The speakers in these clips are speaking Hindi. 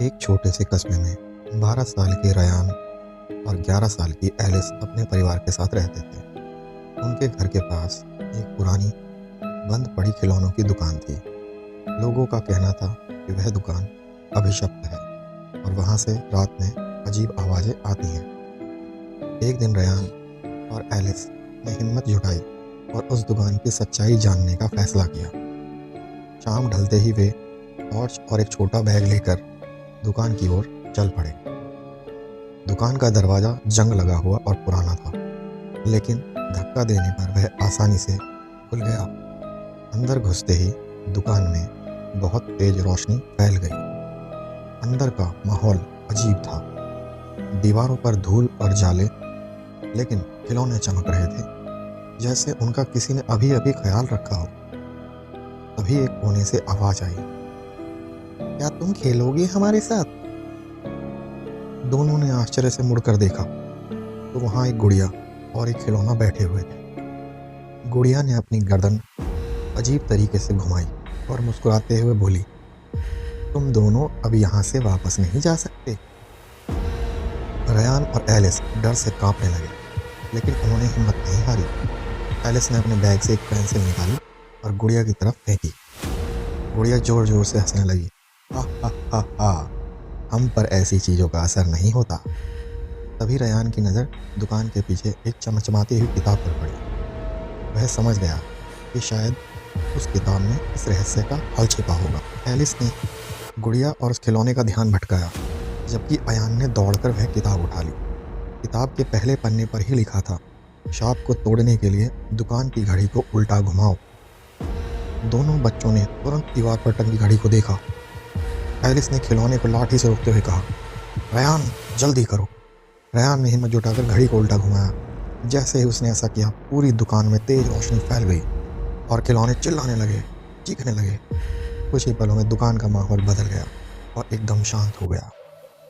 एक छोटे से कस्बे में 12 साल के रयान और 11 साल की एलिस अपने परिवार के साथ रहते थे। उनके घर के पास एक पुरानी बंद पड़ी खिलौनों की दुकान थी। लोगों का कहना था कि वह दुकान अभिशप्त है और वहाँ से रात में अजीब आवाज़ें आती हैं। एक दिन रयान और एलिस ने हिम्मत जुटाई और उस दुकान की सच्चाई जानने का फैसला किया। शाम ढलते ही वे टॉर्च और एक छोटा बैग लेकर दुकान की ओर चल पड़े। दुकान का दरवाज़ा जंग लगा हुआ और पुराना था, लेकिन धक्का देने पर वह आसानी से खुल गया। अंदर घुसते ही दुकान में बहुत तेज रोशनी फैल गई। अंदर का माहौल अजीब था। दीवारों पर धूल और जाले, लेकिन खिलौने चमक रहे थे जैसे उनका किसी ने अभी अभी ख्याल रखा हो। तभी एक कोने से आवाज़ आई, क्या तुम खेलोगे हमारे साथ? दोनों ने आश्चर्य से मुड़कर देखा तो वहाँ एक गुड़िया और एक खिलौना बैठे हुए थे। गुड़िया ने अपनी गर्दन अजीब तरीके से घुमाई और मुस्कुराते हुए बोली, तुम दोनों अब यहाँ से वापस नहीं जा सकते। रयान और एलिस डर से कांपने लगे, लेकिन उन्होंने हिम्मत नहीं हारी। एलिस ने अपने बैग से एक पेंसिल निकाली और गुड़िया की तरफ फेंकी। गुड़िया जोर जोर से हंसने लगी, हा हा हा हा, हम पर ऐसी चीज़ों का असर नहीं होता। तभी रयान की नज़र दुकान के पीछे एक चमचमाती हुई किताब पर पड़ी। वह समझ गया कि शायद उस किताब में इस रहस्य का हल छिपा होगा। एलिस ने गुड़िया और उस खिलौने का ध्यान भटकाया, जबकि अयान ने दौड़कर वह किताब उठा ली। किताब के पहले पन्ने पर ही लिखा था, सांप को तोड़ने के लिए दुकान की घड़ी को उल्टा घुमाओ। दोनों बच्चों ने तुरंत दीवार पर टंगी घड़ी को देखा। एलिस ने खिलौने को लाठी से रोकते हुए कहा, रयान जल्दी करो। रयान ने हिम्मत जुटाकर घड़ी को उल्टा घुमाया। जैसे ही उसने ऐसा किया, पूरी दुकान में तेज रोशनी फैल गई और खिलौने चिल्लाने लगे, चीखने लगे। कुछ ही पलों में दुकान का माहौल बदल गया और एकदम शांत हो गया।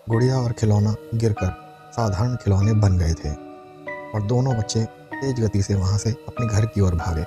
गुड़िया और खिलौना गिरकर साधारण खिलौने बन गए थे और दोनों बच्चे तेज गति से वहाँ से अपने घर की ओर भागे।